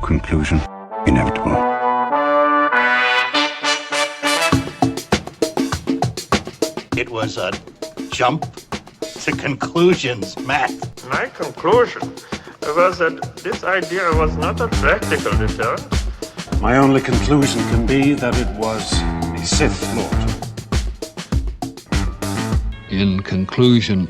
Conclusion inevitable. It was a jump to conclusions, Matt. My conclusion was that this idea was not a practical deterrent. My only conclusion can be that it was a Sith Lord. In conclusion.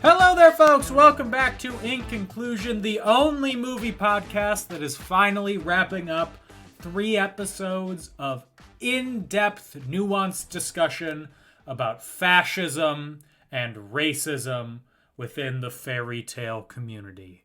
Hello there, folks. Welcome back to In Conclusion, the only movie podcast that is finally wrapping up 3 episodes of in-depth, nuanced discussion about fascism and racism within the fairy tale community.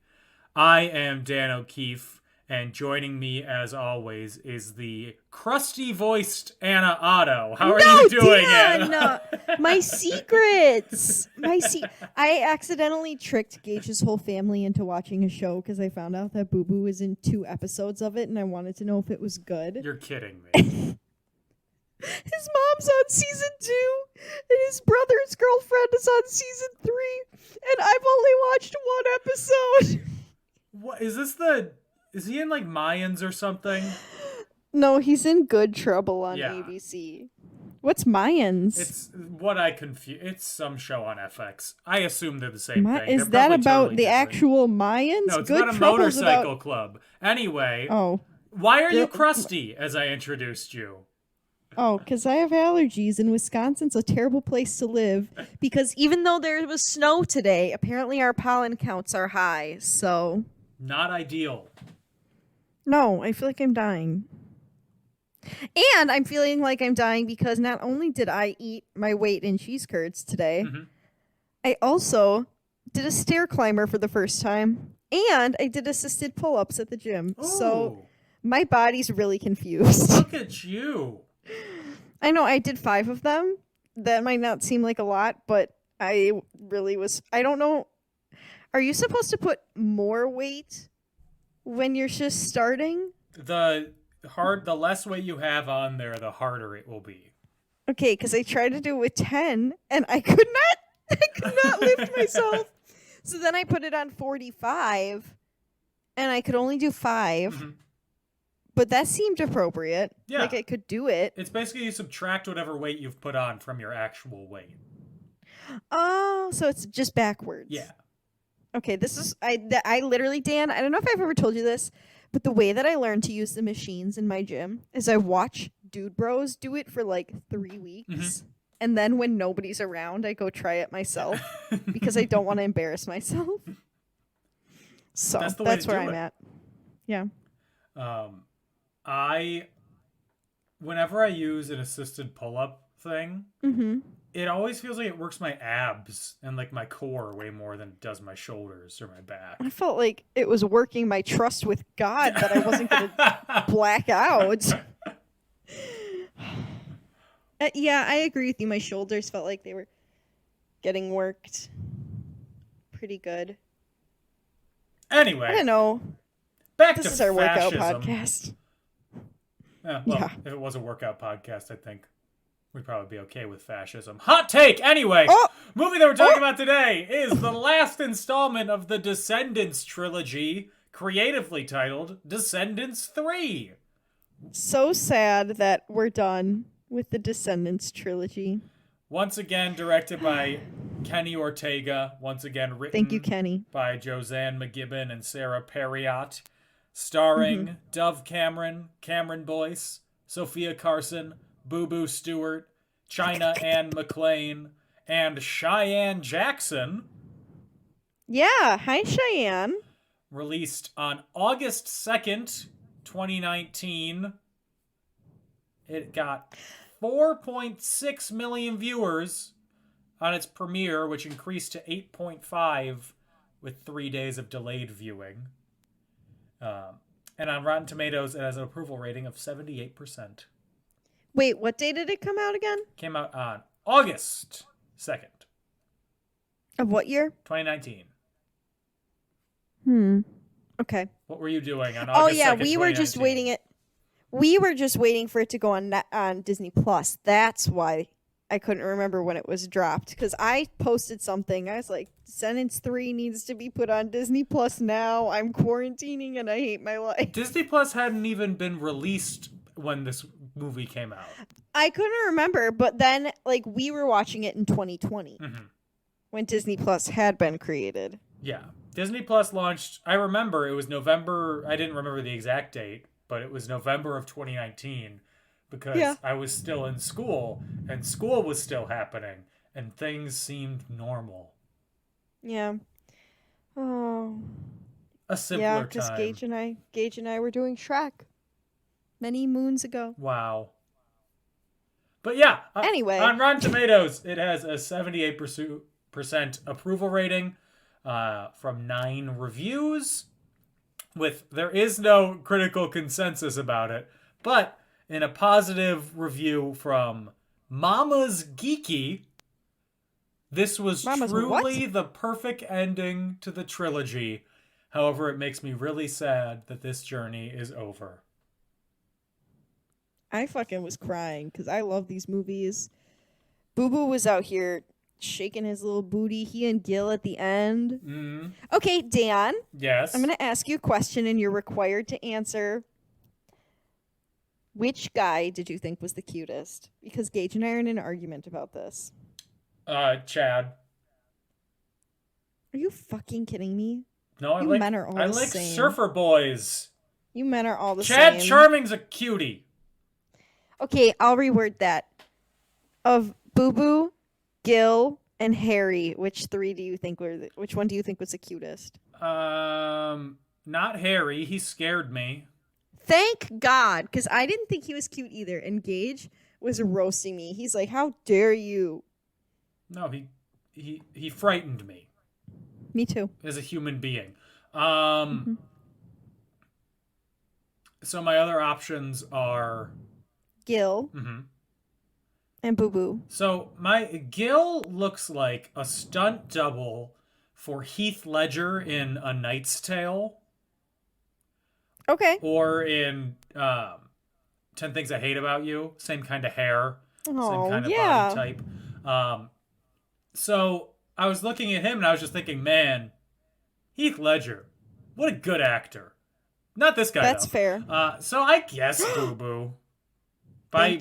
I am Dan O'Keefe, and joining me, as always, is the crusty-voiced Anna Otto. How are you doing, Dan! Anna? My secrets! I accidentally tricked Gage's whole family into watching a show because I found out that Boo Boo was in 2 episodes of it, and I wanted to know if it was good. You're kidding me. His mom's on season 2, and his brother's girlfriend is on season 3, and I've only watched 1 episode. What is this? Is he in like Mayans or something? No, he's in Good Trouble on Yeah. ABC. What's Mayans? It's what I confuse. It's some show on FX. I assume they're the same thing. Is They're that probably about totally the different. actual Mayans? No, it's Good about a Trouble's motorcycle about... club. Anyway, Oh. why are you crusty? As I introduced you. Oh, because I have allergies, and Wisconsin's a terrible place to live. Because even though there was snow today, apparently our pollen counts are high, so... Not ideal. No, I feel like I'm dying. And I'm feeling like I'm dying because not only did I eat my weight in cheese curds today, I also did a stair climber for the first time, and I did assisted pull-ups at the gym. Ooh, So my body's really confused. look at you. I know, I did 5 of them. That might not seem like a lot, but I really was... I don't know. Are you supposed to put more weight when you're just starting? The less weight you have on there, the harder it will be. Okay, because I tried to do it with 10, and I could not lift myself. So then I put it on 45, and I could only do 5. Mm-hmm. But that seemed appropriate. Yeah. Like I could do it. It's basically you subtract whatever weight you've put on from your actual weight. Oh, so it's just backwards. Yeah. Okay, this is... I literally, Dan, I don't know if I've ever told you this, but the way that I learned to use the machines in my gym is I watch Dude Bros do it for like 3 weeks. And then when nobody's around, I go try it myself because I don't want to embarrass myself. So that's where I'm at. Yeah. Whenever I use an assisted pull-up thing, it always feels like it works my abs and like my core way more than it does my shoulders or my back. I felt like it was working my trust with God that I wasn't going to black out. Yeah, I agree with you. My shoulders felt like they were getting worked pretty good. Anyway, I don't know. back This to is our fascism. workout podcast. Yeah, if it was a workout podcast, I think we'd probably be okay with fascism. Hot take! Anyway, movie that we're talking about today is the last installment of the Descendants trilogy, creatively titled Descendants 3. So sad that we're done with the Descendants trilogy. Once again, directed by Kenny Ortega. Once again, written Thank you, Kenny. by Josanne McGibbon and Sarah Perriott. Starring Dove Cameron, Cameron Boyce, Sophia Carson, Boo Boo Stewart, China Ann McClain, and Cheyenne Jackson. Yeah, hi Cheyenne. Released on August 2nd, 2019. It got 4.6 million viewers on its premiere, which increased to 8.5 with 3 days of delayed viewing. And on Rotten Tomatoes, it has an approval rating of 78%. Wait, what day did it come out again? Came out on August 2nd, Of what year? 2019. Okay. What were you doing on August 2nd, Oh yeah, we were just 2019? waiting for it to go on Disney Plus. That's why I couldn't remember when it was dropped because I posted something. I was like, Descendants 3 needs to be put on Disney Plus now. I'm quarantining and I hate my life. Disney Plus hadn't even been released when this movie came out. I couldn't remember, but then like we were watching it in 2020 when Disney Plus had been created. Yeah. Disney Plus launched, I remember it was November, I didn't remember the exact date, but it was November of 2019 because I was still in school and school was still happening and things seemed normal. Yeah. Oh. A simpler yeah, because time. Gage and I were doing Shrek many moons ago. Wow. But yeah, anyway, on Rotten Tomatoes, it has a 78% approval rating from 9 reviews. There is no critical consensus about it, but in a positive review from Mama's Geeky, this was truly the perfect ending to the trilogy. However, it makes me really sad that this journey is over. I fucking was crying because I love these movies. Boo Boo was out here shaking his little booty. He and Gil at the end. Mm-hmm. Okay, Dan. Yes? I'm going to ask you a question and you're required to answer. Which guy did you think was the cutest? Because Gage and I are in an argument about this. Chad. Are you fucking kidding me? No, I men are all I the like same. surfer boys. You men are all the Chad same. Charming's a cutie. Okay, I'll reword that. Of Boo Boo, Gil, and Harry, which one do you think was the cutest? Not Harry. He scared me. Thank God, because I didn't think he was cute either. And Gage was roasting me. He's like, "How dare you?" No, he frightened me. Me too. As a human being. So my other options are Gil and Boo Boo. So my Gil looks like a stunt double for Heath Ledger in A Knight's Tale. Okay. Or in 10 Things I Hate About You. Same kind of hair. Same kind of body type. So I was looking at him and I was just thinking, man, Heath Ledger, what a good actor. Not this guy, That's though. fair. So I guess Boo Boo. By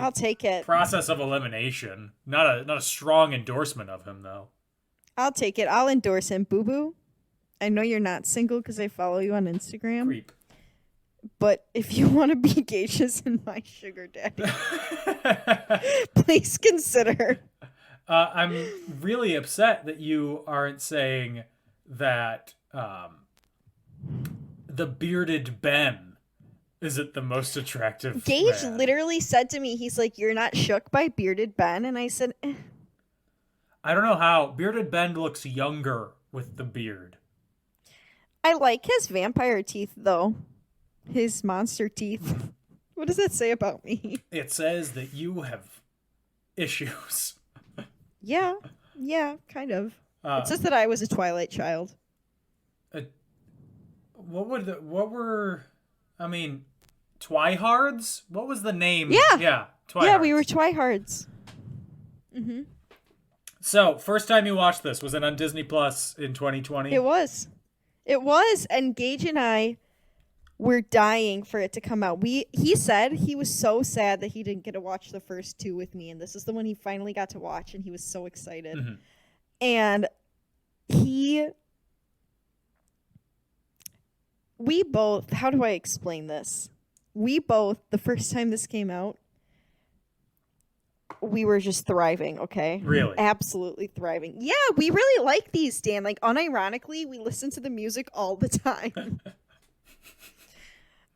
I'll take it. Process of elimination. Not a strong endorsement of him, though. I'll take it. I'll endorse him. Boo Boo, I know you're not single because I follow you on Instagram. Creep. But if you want to be Gage's and my sugar daddy, please consider. I'm really upset that you aren't saying that the bearded Ben isn't the most attractive Gage man. literally said to me, he's like, "You're not shook by bearded Ben?" And I said, I don't know how. Bearded Ben looks younger with the beard. I like his vampire teeth, though. His monster teeth. What does that say about me? It says that you have issues. Yeah, kind of. It's just that I was a Twilight child. Twihards? What was the name? Yeah, Twihards. Yeah, we were Twihards. Mm-hmm. So, first time you watched this, was it on Disney Plus in 2020? It was, and Gage and I were dying for it to come out. He said he was so sad that he didn't get to watch the first 2 with me, and this is the one he finally got to watch, and he was so excited. Mm-hmm. And we both, how do I explain this? We both, the first time this came out, we were just thriving, okay? Really? Absolutely thriving. Yeah, we really like these, Dan. Like, unironically, we listen to the music all the time.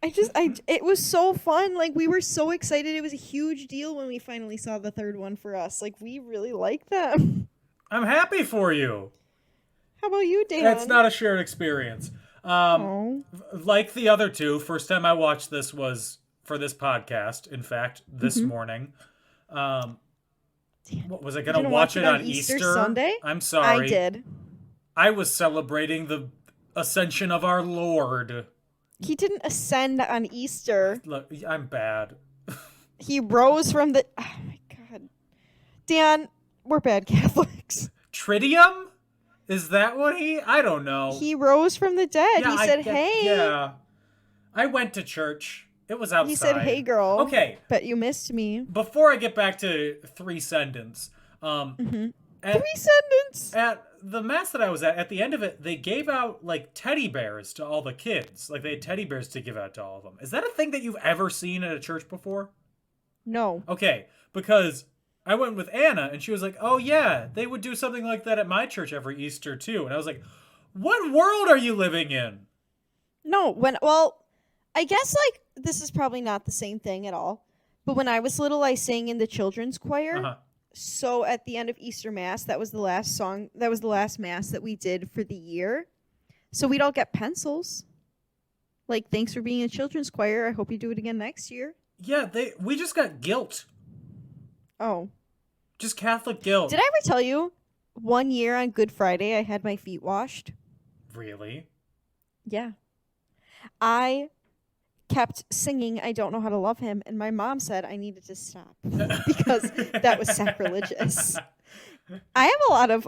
It was so fun. Like, we were so excited. It was a huge deal when we finally saw the third one for us. Like, we really like them. I'm happy for you. How about you, Dan? It's not a shared experience. Like the other 2, first time I watched this was for this podcast. In fact, this morning. What was I going to watch it on Easter Sunday? I'm sorry. I did. I was celebrating the ascension of our Lord. He didn't ascend on Easter. Look, I'm bad. He rose from the... Oh, my God. Dan, we're bad Catholics. Tritium? Is that what I don't know. He rose from the dead. Yeah, He said, hey. Yeah. I went to church. It was outside. He said, hey, girl. Okay. But you missed me. Before I get back to Descendants, Descendants. At the mass that I was at the end of it, they gave out, like, teddy bears to all the kids. Like, they had teddy bears to give out to all of them. Is that a thing that you've ever seen at a church before? No. Okay, because I went with Anna, and she was like, oh, yeah, they would do something like that at my church every Easter, too. And I was like, what world are you living in? No, I guess, like, this is probably not the same thing at all. But when I was little, I sang in the children's choir. Uh-huh. So at the end of Easter Mass, that was the last song, that was the last Mass that we did for the year. So we'd all get pencils. Like, thanks for being in children's choir. I hope you do it again next year. Yeah, we just got guilt. Oh. Just Catholic guilt. Did I ever tell you, one year on Good Friday, I had my feet washed? Really? Yeah. I kept singing I Don't Know How to Love Him, and my mom said I needed to stop because that was sacrilegious. I have a lot of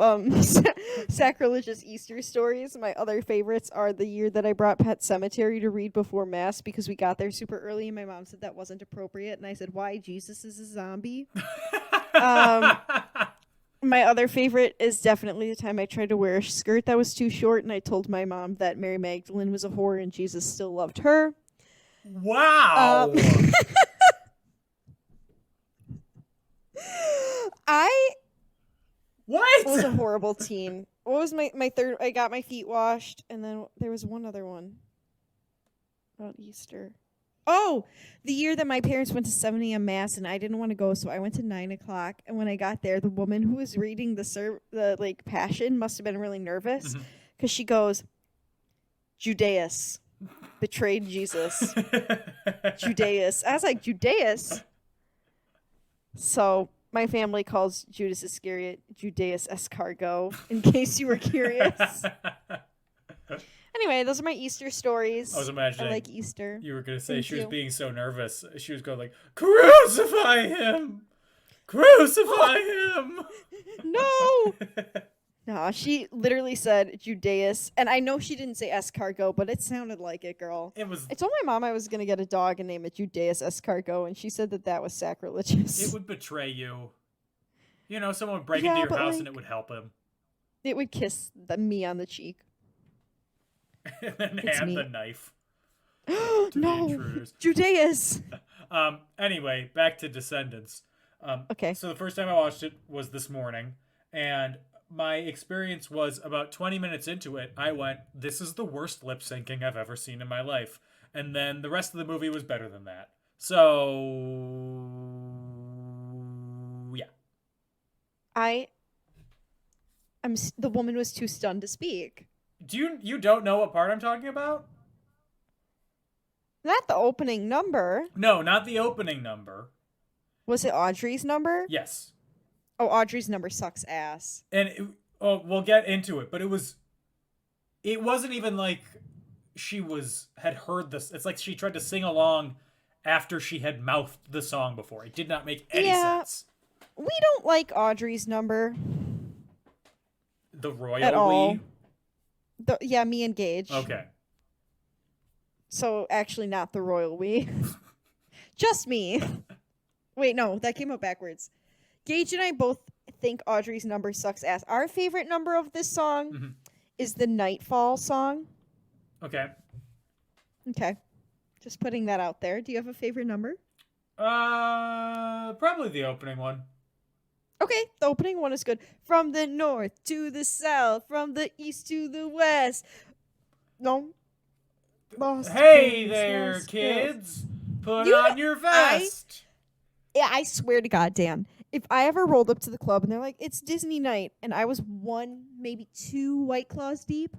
sacrilegious Easter stories. My other favorites are the year that I brought Pet Sematary to read before Mass because we got there super early, and my mom said that wasn't appropriate, and I said, why? Jesus is a zombie. My other favorite is definitely the time I tried to wear a skirt that was too short, and I told my mom that Mary Magdalene was a whore and Jesus still loved her. Wow. I What? was a horrible teen. What was my third? I got my feet washed, and then there was one other one about Easter. Oh, the year that my parents went to 7 a.m. Mass, and I didn't want to go, so I went to 9 o'clock. And when I got there, the woman who was reading the Passion must have been really nervous because she goes, Judas betrayed Jesus. Judas. I was like, Judas? So my family calls Judas Iscariot Judas Escargot, in case you were curious. Anyway, those are my Easter stories. I was imagining I like Easter. You were going to say Thank she was you. being so nervous. She was going like, crucify him! Crucify him! No! No, she literally said Judas, and I know she didn't say escargot, but it sounded like it, girl. It was. I told my mom I was gonna get a dog and name it Judas escargot, and she said that was sacrilegious. It would betray you. You know, someone would break Yeah, into your but, house like, and it would help him. It would kiss me on the cheek. And then It's hand me. the knife to the No, intruders. Judas. Anyway, back to Descendants. Okay. So the first time I watched it was this morning, and my experience was about 20 minutes into it, I went, this is the worst lip syncing I've ever seen in my life. And then the rest of the movie was better than that. So, yeah. The woman was too stunned to speak. You don't know what part I'm talking about? Not the opening number. No, not the opening number. Was it Audrey's number? Yes. Oh, Audrey's number sucks ass. And we'll get into it, but it wasn't even like she had heard this. It's like she tried to sing along after she had mouthed the song before. It did not make any sense. We don't like Audrey's number The royal at all. we? Yeah, me and Gage. Okay. So actually not the royal we. Just me. Wait, no, that came out backwards. Gage and I both think Audrey's number sucks ass. Our favorite number of this song is the Nightfall song. Okay. Okay. Just putting that out there. Do you have a favorite number? Probably the opening one. Okay, the opening one is good. From the north to the south, from the east to the west. No. Lost Hey boys, there, lost kids. Put You on know, your vest. I swear to God, Dan, if I ever rolled up to the club and they're like, it's Disney night, and I was one, maybe two White Claws deep,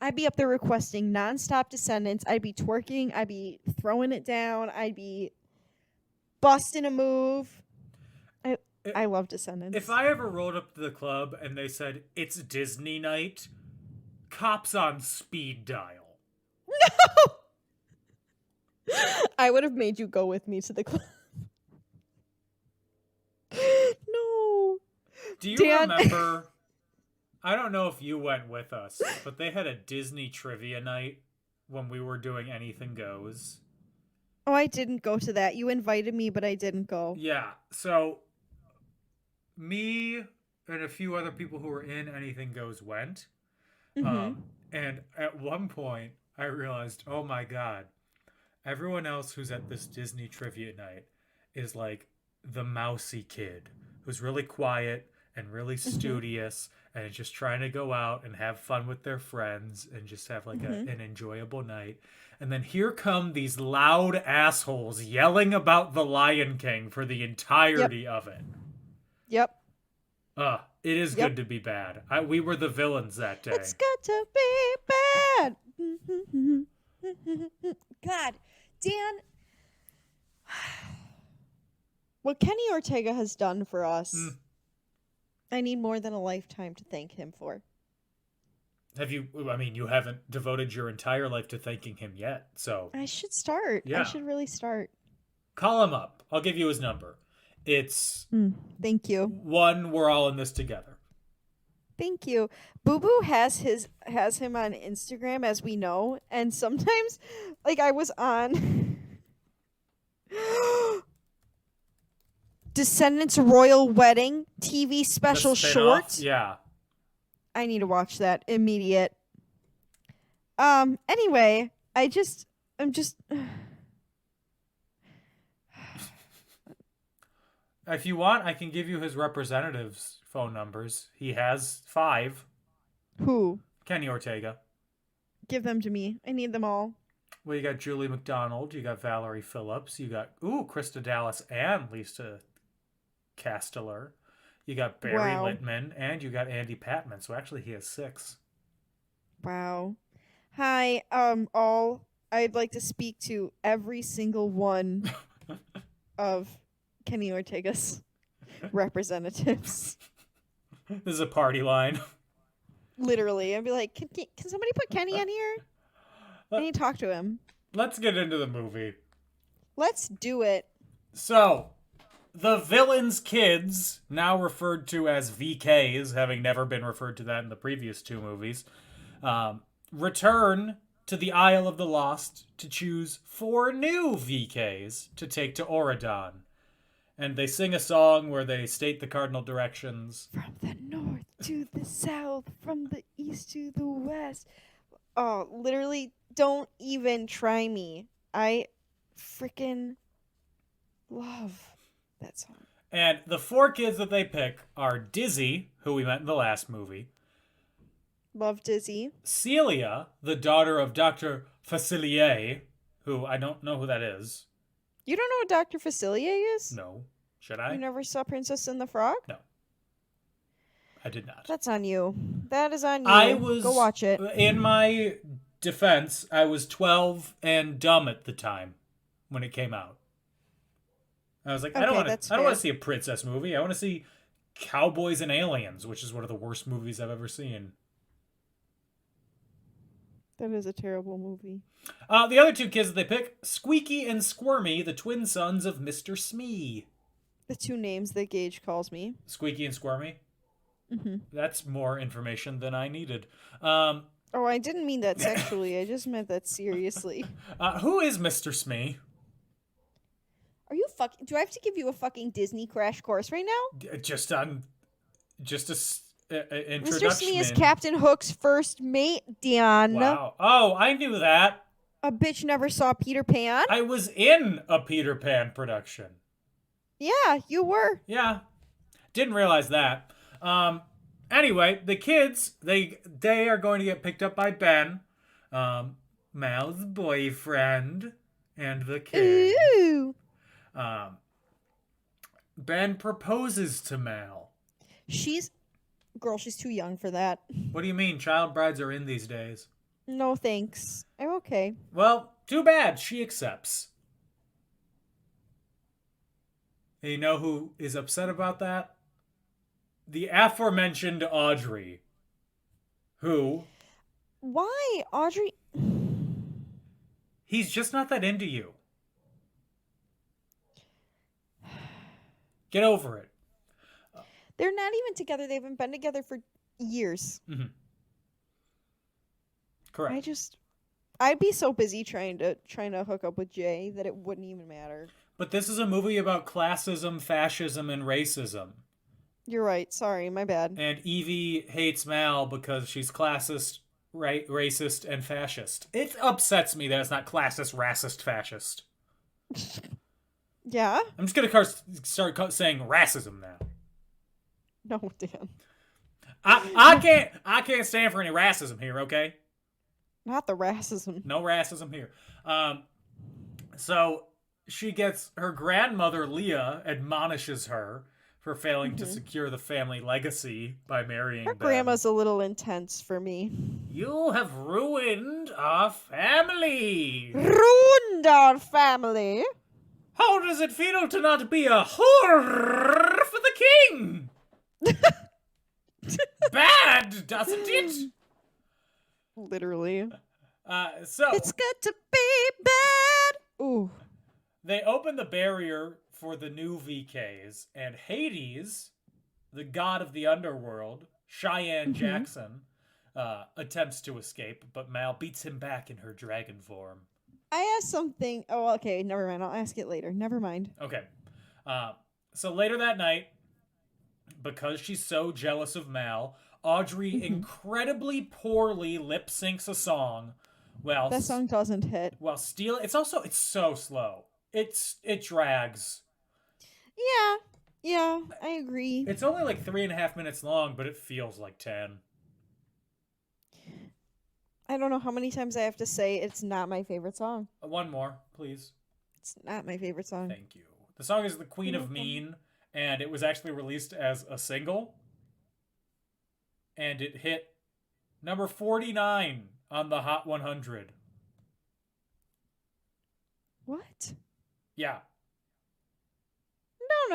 I'd be up there requesting nonstop Descendants. I'd be twerking. I'd be throwing it down. I'd be busting a move. I love Descendants. If I ever rolled up to the club and they said, it's Disney night, cops on speed dial. I would have made you go with me to the club. No. Do you Dan- remember? I don't know if you went with us, but they had a Disney trivia night when we were doing Anything Goes. Oh, I didn't go to that. You invited me, but I didn't go. Yeah, so me and a few other people who were in Anything Goes went. And at one point, I realized, oh my God, everyone else who's at this Disney trivia night is like the mousy kid who's really quiet and really studious and is just trying to go out and have fun with their friends and just have like an enjoyable night. And then here come these loud assholes yelling about The Lion King for the entirety of it. Yep. It is good to be bad. We were the villains that day. It's good to be bad. God, Dan, what Kenny Ortega has done for us, I need more than a lifetime to thank him for. Have you? I mean, you haven't devoted your entire life to thanking him yet, so I should start. Yeah. I should really start. Call him up. I'll give you his number. It's Thank you. 1. We're all in this together. Thank you. Boo Boo has him on Instagram, as we know, and sometimes, like, I was on Descendants Royal Wedding TV special The spin-off? short. Yeah. I need to watch that immediate. Anyway, I'm just If you want, I can give you his representatives' phone numbers. He has 5. who? Kenny Ortega. Give them to me. I need them all. Well, you got Julie McDonald. You got Valerie Phillips. You got, Krista Dallas and Lisa Casteller. You got Barry Wow. Littman. And you got Andy Patman. So actually, he has 6. Wow. Hi, all. I'd like to speak to every single one of Kenny Ortega's representatives. This is a party line. Literally. I'd be like, can somebody put Kenny in here? I need to talk to him. Let's get into the movie. Let's do it. So, the villain's kids, now referred to as VKs, having never been referred to that in the previous 2 movies, return to the Isle of the Lost to choose 4 new VKs to take to Auradon. And they sing a song where they state the cardinal directions. From the north to the south, from the east to the west. Oh, literally, don't even try me. I freaking love that song. And the 4 kids that they pick are Dizzy, who we met in the last movie. Love Dizzy. Celia, the daughter of Dr. Facilier, who I don't know who that is. You don't know what Dr. Facilier is? No. Should I? You never saw Princess and the Frog? No. I did not. That's on you. That is on you. Go watch it. In my defense, I was 12 and dumb at the time when it came out. I was like, I don't want to see a princess movie. I want to see Cowboys and Aliens, which is one of the worst movies I've ever seen. That is a terrible movie. The other 2 kids that they pick, Squeaky and Squirmy, the twin sons of Mr. Smee. The 2 names that Gage calls me. Squeaky and Squirmy? Mm-hmm. That's more information than I needed. Oh, I didn't mean that sexually. I just meant that seriously. Who is Mr. Smee? Are you fucking... Do I have to give you a fucking Disney crash course right now? Just an introduction. Mr. Smee is Captain Hook's first mate, Dan. Wow. Oh, I knew that. A bitch never saw Peter Pan? I was in a Peter Pan production. Yeah, you were. Yeah. Didn't realize that. Anyway, the kids, they are going to get picked up by Ben, Mal's boyfriend, and the kid. Ooh. Ben proposes to Mal. She's too young for that. What do you mean? Child brides are in these days. No thanks. I'm okay. Well, too bad. She accepts. And you know who is upset about that? The aforementioned Audrey. Who? Why, Audrey? He's just not that into you. Get over it. They're not even together. They haven't been together for years. Mm-hmm. Correct. I'd be so busy trying to hook up with Jay that it wouldn't even matter. But this is a movie about classism, fascism, and racism. You're right. Sorry, my bad. And Evie hates Mal because she's classist, racist, and fascist. It upsets me that it's not classist, racist, fascist. Yeah? I'm just gonna start saying racism now. No, Dan. I can't stand for any racism here, okay? Not the racism. No racism here. So she gets her grandmother Leah admonishes her for failing to secure the family legacy by marrying Her them. grandma's a little intense for me. You have ruined our family. Ruined our family. How does it feel to not be a whore for the king? Bad, doesn't it? Literally. So It's good to be bad. Ooh. they open the barrier for the new VKs, and Hades, the god of the underworld, Cheyenne Jackson, attempts to escape, but Mal beats him back in her dragon form. I asked something. Oh, okay. Never mind. I'll ask it later. Never mind. Okay. So later that night, because she's so jealous of Mal, Audrey incredibly poorly lip syncs a song. Well, That song doesn't hit. Well, it's so slow. It drags. Yeah, I agree. It's only like 3.5 minutes long, but it feels like 10. I don't know how many times I have to say it's not my favorite song. One more, please. It's not my favorite song. Thank you. The song is The Queen of Mean, and it was actually released as a single. And it hit number 49 on the Hot 100. What? Yeah.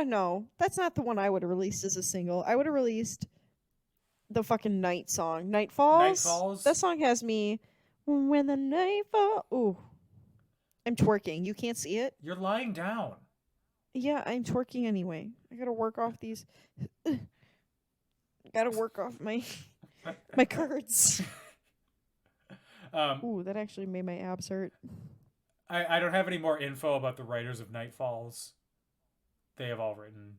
No. That's not the one I would have released as a single. I would have released the fucking Night song. Night Falls? Night Falls? That song has me. When the night falls. Ooh. I'm twerking. You can't see it? You're lying down. Yeah, I'm twerking anyway. I gotta work off these. Gotta work off my curds. Ooh, that actually made my abs hurt. I don't have any more info about the writers of Night Falls. They have all written.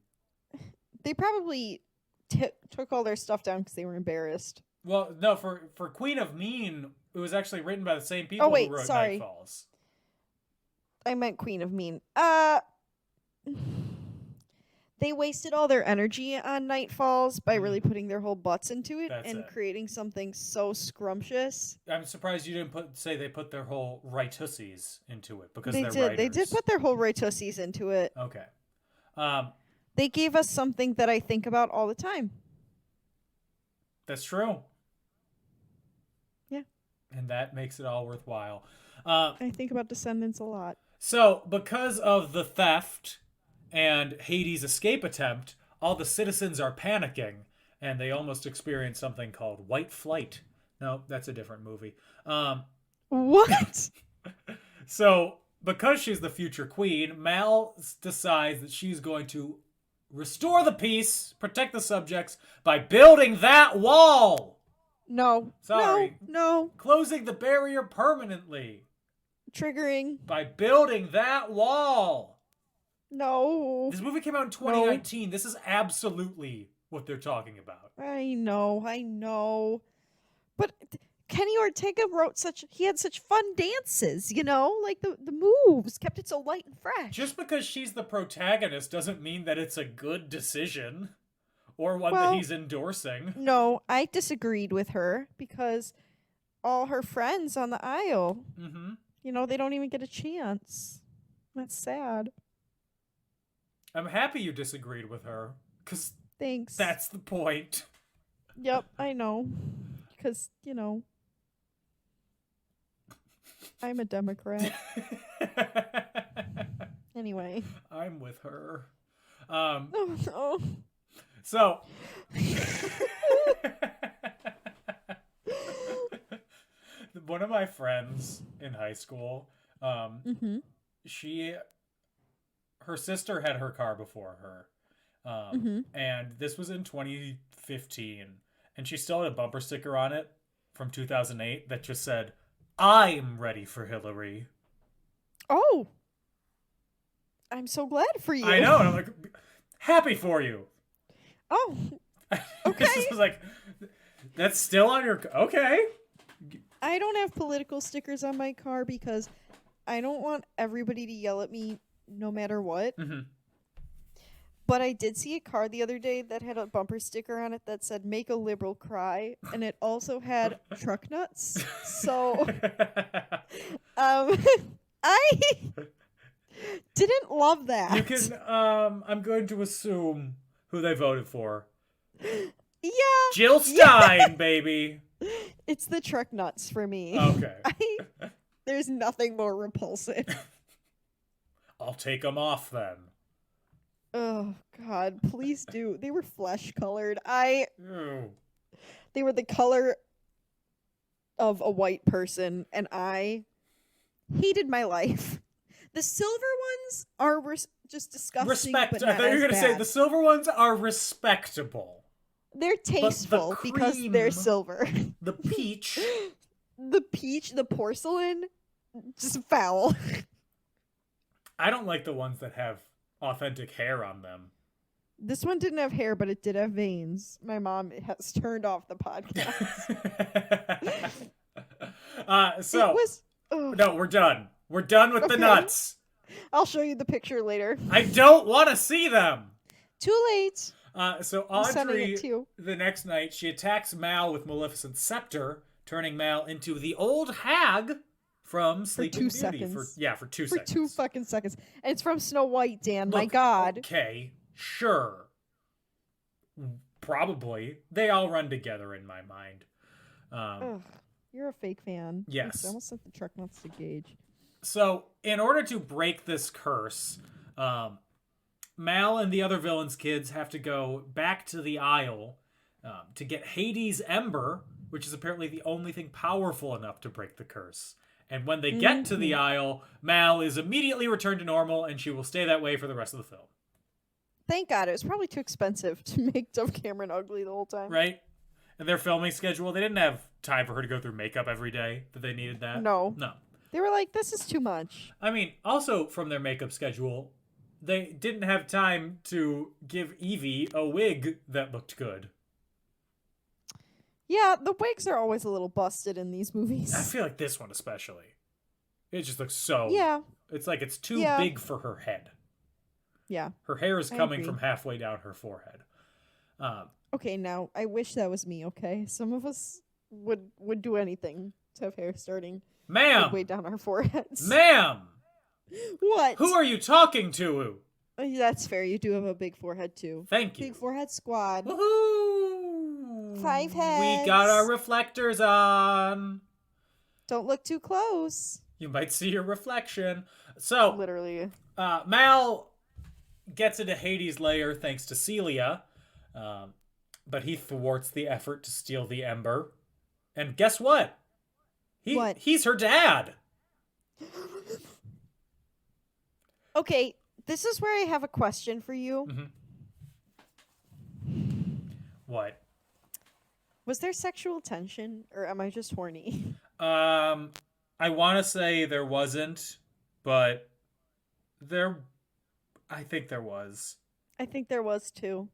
They probably took all their stuff down because they were embarrassed. Well, no, for Queen of Mean, it was actually written by the same people wait, who wrote sorry. Night Falls. I meant Queen of Mean. They wasted all their energy on Night Falls by really putting their whole butts into it creating something so scrumptious. I'm surprised you didn't say they put their whole right-tussies into it because They they're did. writers. They did put their whole right tussies into it. Okay. They gave us something that I think about all the time. That's true. Yeah. And that makes it all worthwhile. I think about Descendants a lot. So, because of the theft and Hades' escape attempt, all the citizens are panicking, and they almost experience something called white flight. No, that's a different movie. What? So, because she's the future queen, Mal decides that she's going to restore the peace, protect the subjects, by building that wall. No. Sorry. No. Closing the barrier permanently. Triggering. By building that wall. No. This movie came out in 2019. This is absolutely what they're talking about. I know. But Kenny Ortega he had such fun dances, like the moves kept it so light and fresh. Just because she's the protagonist doesn't mean that it's a good decision or one that he's endorsing. No, I disagreed with her because all her friends on the aisle, they don't even get a chance. That's sad. I'm happy you disagreed with her, because thanks. That's the point. Yep, I know. Because, I'm a Democrat. Anyway. I'm with her. Oh, no. So. One of my friends in high school, her sister had her car before her. And this was in 2015, and she still had a bumper sticker on it from 2008 that just said, "I'm ready for Hillary." Oh, I'm so glad for you. I know, and I'm like, happy for you. Oh, okay. This was like, that's still on your... Okay. I don't have political stickers on my car because I don't want everybody to yell at me no matter what. But I did see a car the other day that had a bumper sticker on it that said, "Make a liberal cry," and it also had truck nuts. So, I didn't love that. You can, I'm going to assume who they voted for. Yeah. Jill Stein, baby. It's the truck nuts for me. Okay. There's nothing more repulsive. I'll take them off then. Oh, God. Please do. They were flesh colored. Ew. They were the color of a white person, and I hated my life. The silver ones are just disgusting. But I thought you were going to say the silver ones are respectable. They're tasteful because they're silver. The peach. The porcelain, just foul. I don't like the ones that have authentic hair on them. This one didn't have hair, but it did have veins. My mom has turned off the podcast. No, we're done. We're done with the nuts. I'll show you the picture later. I don't want to see them. Too late. So Audrey, the next night, she attacks Mal with Maleficent's scepter, turning Mal into the old hag from Sleeping Beauty. Seconds. For 2 seconds. For 2 fucking seconds. And it's from Snow White, Dan. Look, my God. Okay, sure. Probably. They all run together in my mind. You're a fake fan. Yes. I almost sent the truck nuts to Gage. So, in order to break this curse, Mal and the other villains' kids have to go back to the Isle to get Hades' Ember, which is apparently the only thing powerful enough to break the curse. And when they get to the Isle, Mal is immediately returned to normal, and she will stay that way for the rest of the film. Thank God. It was probably too expensive to make Dove Cameron ugly the whole time. Right? And their filming schedule, they didn't have time for her to go through makeup every day, that they needed that. No. No. They were like, this is too much. I mean, also from their makeup schedule, they didn't have time to give Evie a wig that looked good. Yeah, the wigs are always a little busted in these movies. I feel like this one especially. It just looks so... Yeah. It's like it's too big for her head. Yeah. Her hair is coming from halfway down her forehead. Okay, now, I wish that was me, okay? Some of us would do anything to have hair starting way down our foreheads. Ma'am! What? Who are you talking to? That's fair. You do have a big forehead, too. Thank you. Big forehead squad. Woohoo! 5 heads. We got our reflectors on. Don't look too close. You might see your reflection. So, literally, Mal gets into Hades' lair thanks to Celia, but he thwarts the effort to steal the Ember. And guess what? He's her dad. Okay, this is where I have a question for you. What? Was there sexual tension, or am I just horny? I want to say there wasn't, but I think there was. I think there was, too.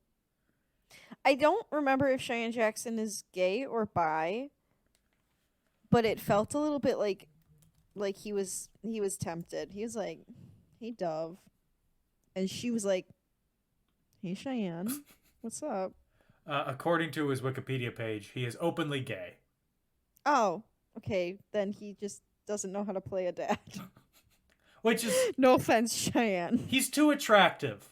I don't remember if Cheyenne Jackson is gay or bi, but it felt a little bit like he was tempted. He was like, "Hey, Dove," and she was like, "Hey, Cheyenne, what's up?" According to his Wikipedia page, he is openly gay. Oh, okay. Then he just doesn't know how to play a dad. Which is... No offense, Cheyenne. He's too attractive.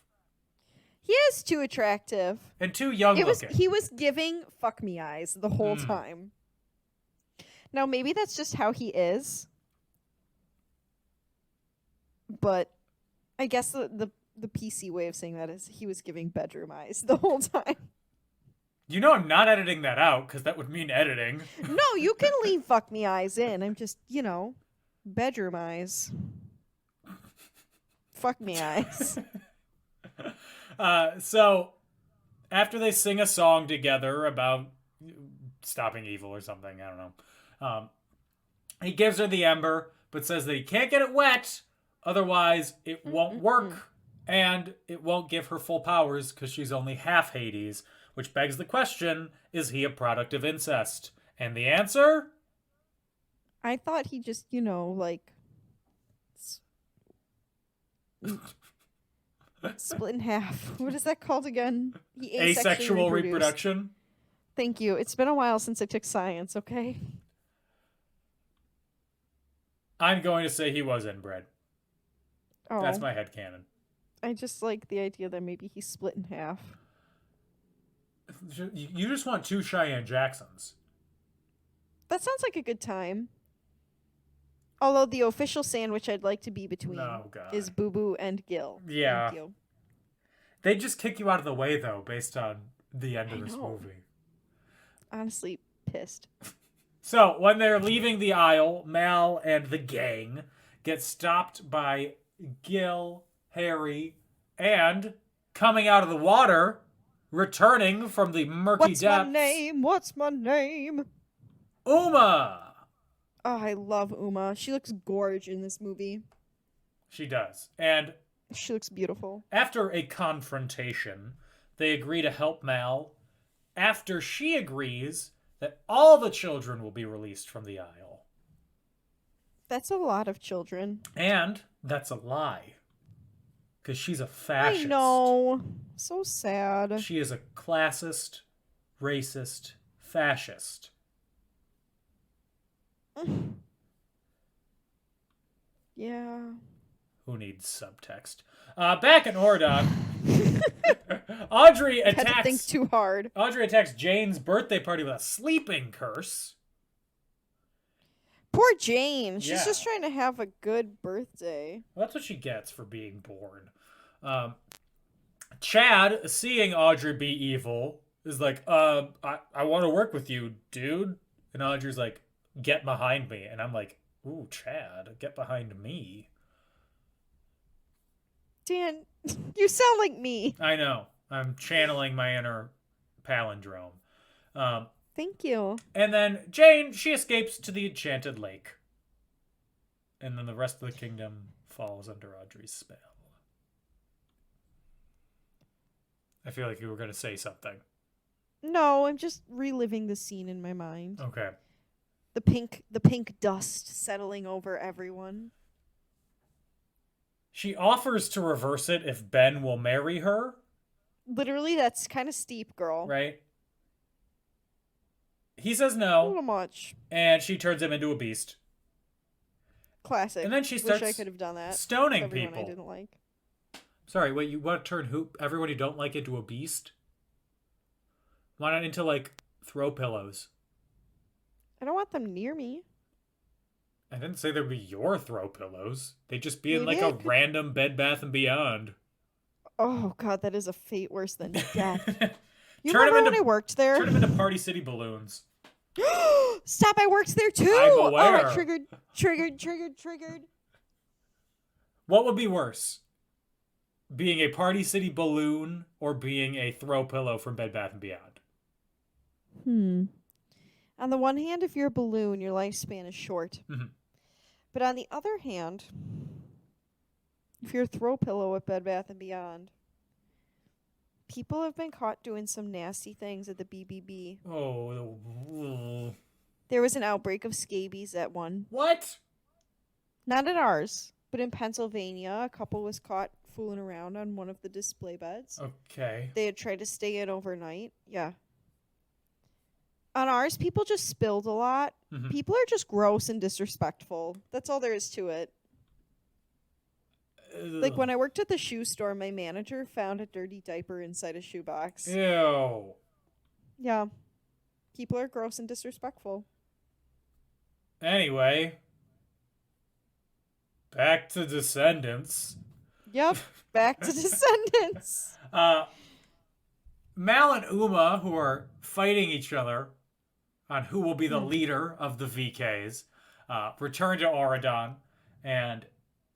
He is too attractive. And too young looking. He was giving fuck me eyes the whole time. Now, maybe that's just how he is. But I guess the PC way of saying that is he was giving bedroom eyes the whole time. You know I'm not editing that out, because that would mean editing. No, you can leave fuck me eyes in. I'm just, bedroom eyes. Fuck me eyes. So after they sing a song together about stopping evil or something, I don't know. He gives her the ember, but says that he can't get it wet, otherwise it won't work, and it won't give her full powers because she's only half Hades, which begs the question, is he a product of incest? And the answer? I thought he just, like... split in half. What is that called again? He Asexual reproduced. reproduction? Thank you. It's been a while since I took science, okay? I'm going to say he was inbred. Oh, That's my headcanon. I just like the idea that maybe he split in half. You just want 2 Cheyenne Jacksons. That sounds like a good time. Although the official sandwich I'd like to be between is Boo Boo and Gil. Yeah. Thank you. They just kick you out of the way, though, based on the end of this know. movie. Honestly, pissed. So, when they're leaving the aisle, Mal and the gang get stopped by Gil, Harry, and coming out of the water, returning from the murky depths. What's my name? Uma! Oh, I love Uma. She looks gorgeous in this movie. She does. And she looks beautiful. After a confrontation, they agree to help Mal after she agrees that all the children will be released from the aisle. That's a lot of children. And that's a lie. Because she's a fascist. I know. So sad. She is a classist, racist, fascist. Yeah. Who needs subtext? Back in Oregon, Audrey attacks. Had to think too hard. Audrey attacks Jane's birthday party with a sleeping curse. Poor Jane. She's Yeah. just trying to have a good birthday. Well, that's what she gets for being born. Chad, seeing Audrey be evil, is like, I want to work with you, dude. And Audrey's like, get behind me. And I'm like, ooh, Chad, get behind me. Dan, you sound like me. I know. I'm channeling my inner palindrome. Thank you. And then Jane, she escapes to the enchanted lake. And then the rest of the kingdom falls under Audrey's spell. I feel like you were going to say something. No, I'm just reliving the scene in my mind. Okay. The pink dust settling over everyone. She offers to reverse it if Ben will marry her. Literally, that's kind of steep, girl. Right? He says A no. little much. And she turns him into a beast. Classic. And then she starts Wish I could have done that. stoning Everyone people. I didn't like. Sorry, wait, you want to turn everyone you don't like into a beast? Why not into, like, throw pillows? I don't want them near me. I didn't say they'd be your throw pillows. They'd just be in, Maybe like, I could- random Bed Bath & Beyond. Oh, God, that is a fate worse than death. You Turn 'em remember when into- I worked there? Turn them into Party City balloons. Stop, I worked there too! I'm Oh, aware. triggered. What would be worse? Being a Party City balloon or being a throw pillow from Bed Bath & Beyond? On the one hand, if you're a balloon, your lifespan is short. Mhm. But on the other hand, if you're a throw pillow at Bed Bath & Beyond, people have been caught doing some nasty things at the BBB. Oh. There was an outbreak of scabies at one. What? Not at ours, but in Pennsylvania, a couple was caught fooling around on one of the display beds. Okay. They had tried to stay in overnight. Yeah. On ours, people just spilled a lot. Mhm. People are just gross and disrespectful. That's all there is to it. Like when I worked at the shoe store, my manager found a dirty diaper inside a shoebox. Ew. Yeah. People are gross and disrespectful. Anyway. Back to Descendants. Yep. Back to Descendants. Mal and Uma, who are fighting each other on who will be the leader of the VKs, return to Oregon, and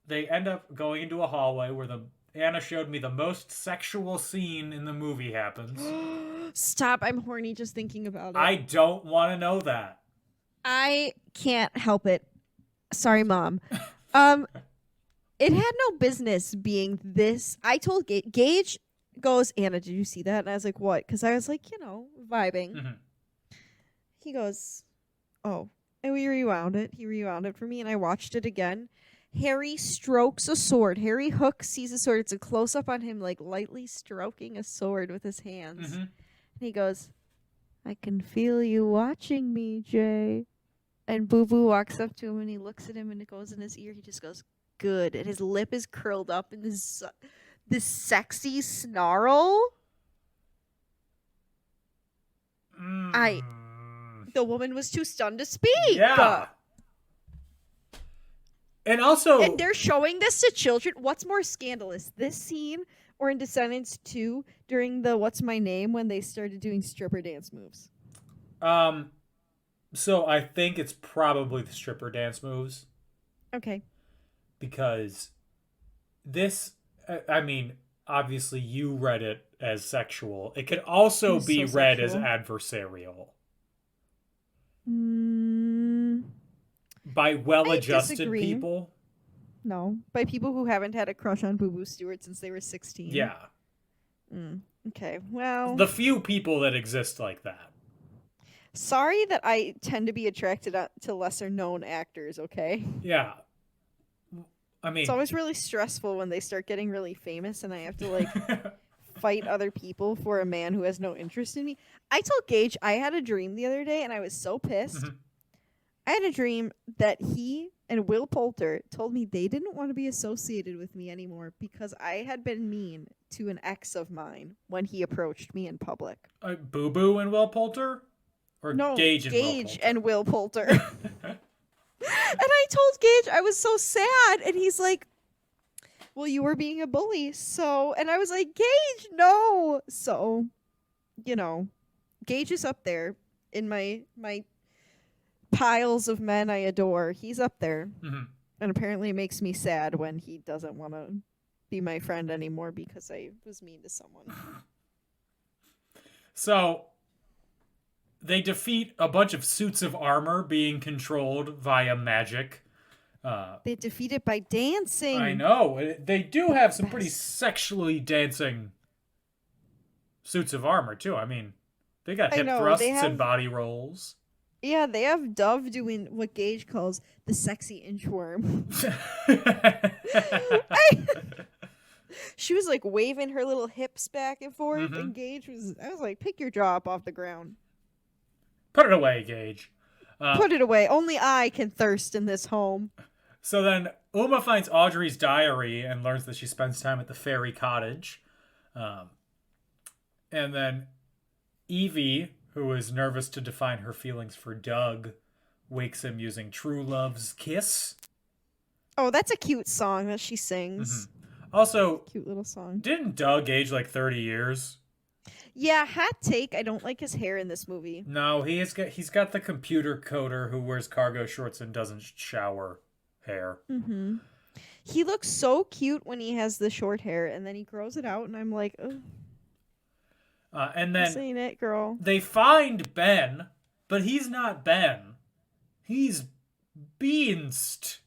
they end up going into a hallway where the Anna showed me the most sexual scene in the movie happens. Stop, I'm horny just thinking about it. I don't want to know that. I can't help it. Sorry, Mom. It had no business being this. I told Gage goes, Anna, did you see that? And I was like, what? Because I was like, vibing. Mm-hmm. He goes, oh. And we rewound it. He rewound it for me, and I watched it again. Harry strokes a sword. Harry Hook sees a sword. It's a close-up on him, like, lightly stroking a sword with his hands. Mm-hmm. And he goes, I can feel you watching me, Jay. And Boo Boo walks up to him, and he looks at him, and it goes in his ear. He just goes, good. And his lip is curled up in this sexy snarl. The woman was too stunned to speak. Yeah. And also... And they're showing this to children. What's more scandalous, this scene or in Descendants 2 during the What's My Name when they started doing stripper dance moves? So I think it's probably the stripper dance moves. Okay. Because this, I mean, obviously you read it as sexual. It could also be so read sexual. as adversarial. Mm, By well-adjusted disagree. people. No. By people who haven't had a crush on Boo Boo Stewart since they were 16. Yeah. Okay, well... The few people that exist like that. Sorry that I tend to be attracted to lesser-known actors, okay? Yeah. I mean... It's always really stressful when they start getting really famous and I have to, like, fight other people for a man who has no interest in me. I told Gage I had a dream the other day and I was so pissed. Mhm. I had a dream that he and Will Poulter told me they didn't want to be associated with me anymore because I had been mean to an ex of mine when he approached me in public. Boo Boo and Will Poulter? Or No, Gage and Will Gage Poulter? and Will Poulter. And I told Gage I was so sad, and he's like, well, you were being a bully, so... And I was like, Gage, no! So, Gage is up there in my piles of men I adore. He's up there. Mm-hmm. And apparently it makes me sad when he doesn't want to be my friend anymore because I was mean to someone. So... They defeat a bunch of suits of armor being controlled via magic. They defeat it by dancing. I know. They do have some pretty sexually dancing suits of armor, too. I mean, they got hip thrusts and body rolls. Yeah, they have Dove doing what Gage calls the sexy inchworm. She was like waving her little hips back and forth, and Gage I was like, pick your jaw up off the ground. Put it away, Gage. Put it away. Only I can thirst in this home. So then Uma finds Audrey's diary and learns that she spends time at the fairy cottage. And then Evie, who is nervous to define her feelings for Doug, wakes him using True Love's Kiss. Oh, that's a cute song that she sings. Mm-hmm. Also, cute little song. Didn't Doug age like 30 years? Yeah, hot take. I don't like his hair in this movie. No, he's got the computer coder who wears cargo shorts and doesn't shower hair. Mm-hmm. He looks so cute when he has the short hair, and then he grows it out, and I'm like, ugh. And then ain't it, girl. They find Ben, but he's not Ben. He's Beast.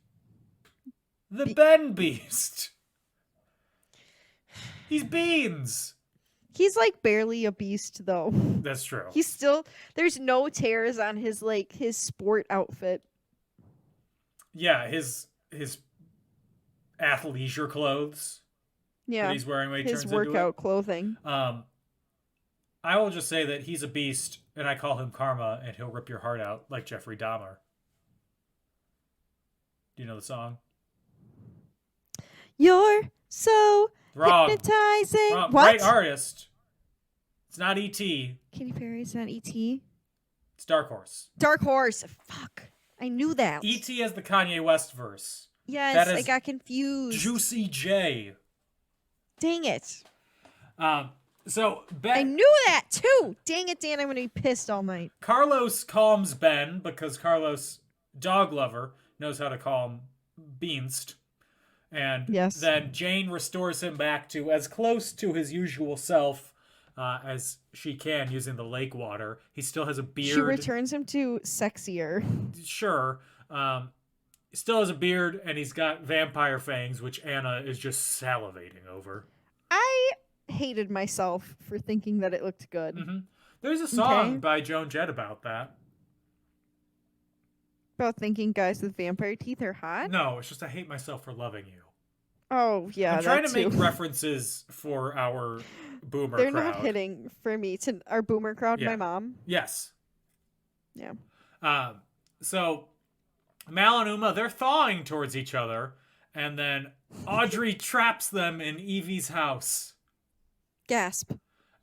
The Ben Beast. He's Beans. He's like barely a beast though. That's true. He's still there's no tears on his sport outfit. Yeah, his athleisure clothes. Yeah. That he's wearing when he his turns workout into it. clothing. I will just say that he's a beast, and I call him Karma, and he'll rip your heart out like Jeffrey Dahmer. Do you know the song? You're so Wrong. hypnotizing. Wrong. What? Great artist. It's not E.T. Katy Perry's not E.T. It's Dark Horse. Dark Horse. Fuck. I knew that. E.T. has the Kanye West verse. Yes, I got confused. Juicy J. Dang it. So Ben, I knew that too. Dang it, Dan. I'm going to be pissed all night. Carlos calms Ben because Carlos, dog lover, knows how to calm Beanst. And Yes. then Jane restores him back to as close to his usual self as she can using the lake water. He still has a beard. She returns him to sexier. Sure. Still has a beard, and he's got vampire fangs, which Anna is just salivating over. I hated myself for thinking that it looked good. Mm-hmm. There's a song by Joan Jett about that. About thinking guys with vampire teeth are hot? No, it's just I hate myself for loving you. Oh, yeah, I'm trying that to too. make references for our boomer They're crowd. not hitting for me. To our boomer crowd, Yeah. my mom. Yes. Yeah. So Mal and Uma, they're thawing towards each other, and then Audrey traps them in Evie's house. Gasp.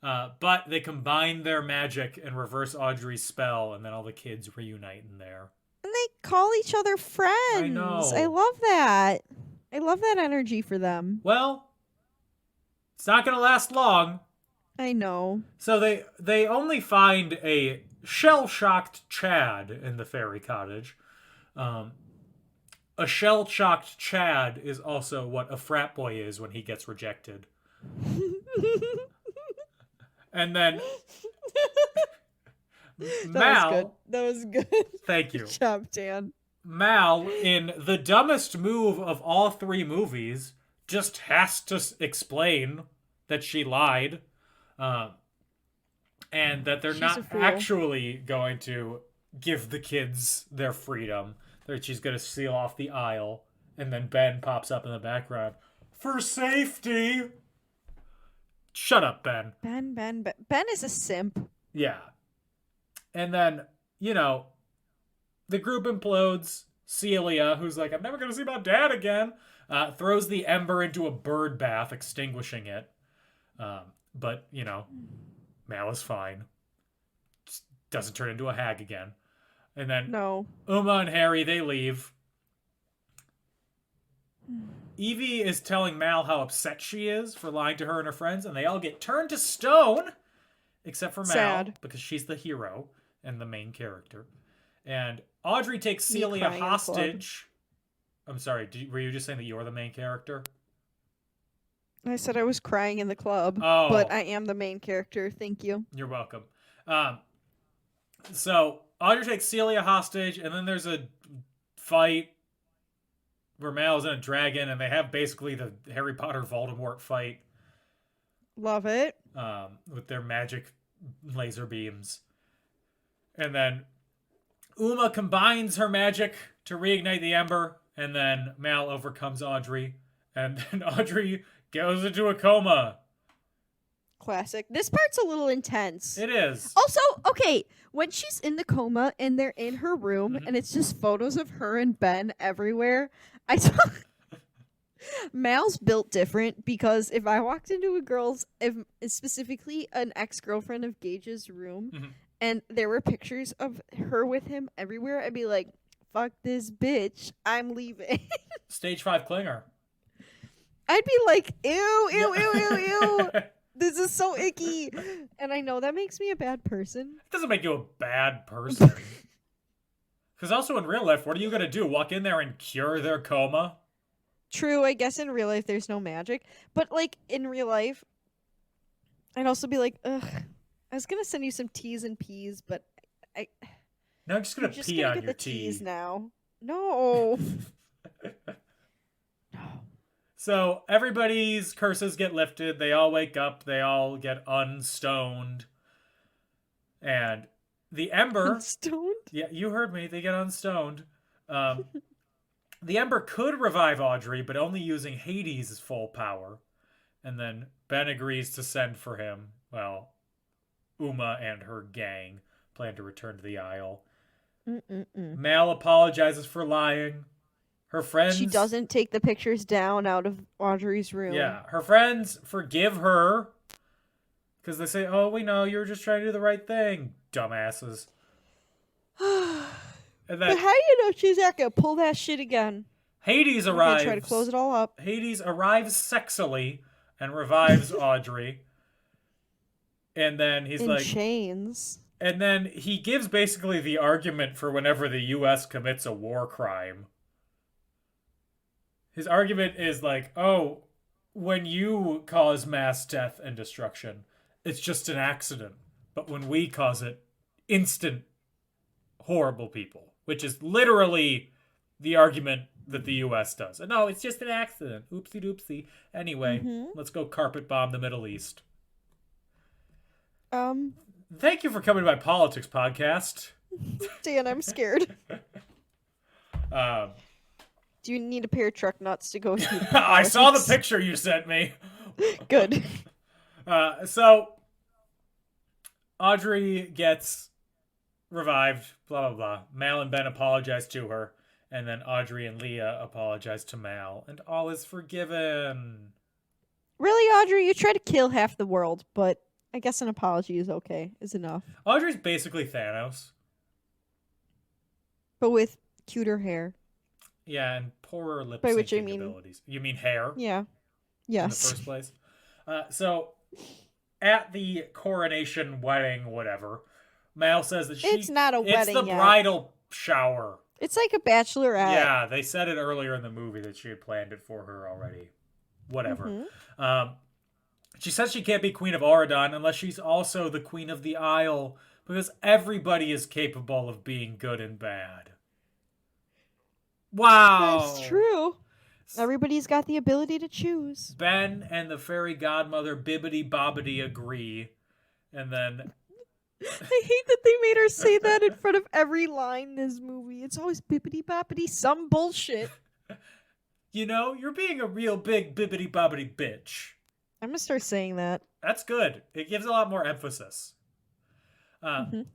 But they combine their magic and reverse Audrey's spell, and then all the kids reunite in there. And they call each other friends. I know. I love that. I love that energy for them. Well, it's not going to last long. I know. So they only find a shell-shocked Chad in the fairy cottage. A shell-shocked Chad is also what a frat boy is when he gets rejected. And then Mal... That was good. Thank you. Good job, Dan. Mal, in the dumbest move of all three movies, just has to explain that she lied. And that they're She's not a fool. actually going to give the kids their freedom. That she's going to seal off the aisle. And then Ben pops up in the background. For safety! Shut up, Ben. Ben is a simp. Yeah. And then, the group implodes. Celia, who's like, I'm never going to see my dad again, throws the ember into a bird bath, extinguishing it. But, Mal is fine. Just doesn't turn into a hag again. And then No. Uma and Harry, they leave. Evie is telling Mal how upset she is for lying to her and her friends, and they all get turned to stone, except for Mal, Sad. because she's the hero and the main character. And Audrey takes Me Celia crying in the club. hostage. I'm sorry, were you just saying that you're the main character? I said I was crying in the club, Oh. but I am the main character. Thank you. You're welcome. So Audrey takes Celia hostage, and then there's a fight where Mal is in a dragon, and they have basically the Harry Potter Voldemort fight Love it. with their magic laser beams. And then Uma combines her magic to reignite the ember, and then Mal overcomes Audrey, and then Audrey goes into a coma. Classic. This part's a little intense. It is. Also, okay, when she's in the coma and they're in her room Mm-hmm. and it's just photos of her and Ben everywhere, I thought Mal's built different because if I walked into a girl's, specifically an ex-girlfriend of Gage's room, Mhm. and there were pictures of her with him everywhere, I'd be like, fuck this bitch, I'm leaving. Stage 5 clinger. I'd be like, ew, ew, ew, ew, ew. This is so icky. And I know that makes me a bad person. It doesn't make you a bad person. Because also in real life, what are you going to do? Walk in there and cure their coma? True, I guess in real life there's no magic. But, like, in real life, I'd also be like, ugh, I was going to send you some T's and P's, but No, I'm just going I'm to just pee going to on get your the T's tea. now. No. So everybody's curses get lifted. They all wake up. They all get unstoned. And the ember... Stoned? Yeah, you heard me. They get unstoned. The ember could revive Audrey, but only using Hades' full power. And then Ben agrees to send for him. Well, Uma and her gang plan to return to the Isle. Mal apologizes for lying. Her friends... She doesn't take the pictures down out of Audrey's room. Yeah, her friends forgive her. Because they say, oh, we know, you were just trying to do the right thing, dumbasses. And But then how do you know she's not going to pull that shit again? Hades I'm arrives. going to try to close it all up. Hades arrives sexily and revives Audrey. And then he's In like... chains. And then he gives basically the argument for whenever the U.S. commits a war crime. His argument is like, oh, when you cause mass death and destruction, it's just an accident. But when we cause it, instant horrible people, which is literally the argument that the U.S. does. And no, it's just an accident. Oopsie doopsie. Anyway, let's go carpet bomb the Middle East. Thank you for coming to my politics podcast. Dan, I'm scared. Do you need a pair of truck nuts to go through? I saw the picture you sent me. Good. So Audrey gets revived, blah, blah, blah. Mal and Ben apologize to her, and then Audrey and Leah apologize to Mal, and all is forgiven. Really, Audrey? You try to kill half the world, but I guess an apology is enough. Audrey's basically Thanos. But with cuter hair. Yeah, and poorer lip By which I syncing mean... abilities. You mean hair? Yeah. Yes. In the first place? So, at the coronation, wedding, whatever, Mal says that It's not a wedding It's the yet. bridal shower. It's like a bachelorette. Yeah, they said it earlier in the movie that she had planned it for her already. Whatever. She says she can't be Queen of Auradon unless she's also the Queen of the Isle, because everybody is capable of being good and bad. Wow. That's true. Everybody's got the ability to choose. Ben and the fairy godmother Bibbidi Bobbidi agree, and then... I hate that they made her say that in front of every line in this movie. It's always bibbidi bobbidi, some bullshit. You know, you're being a real big bibbidi bobbidi bitch. I'm gonna start saying that. That's good. It gives a lot more emphasis.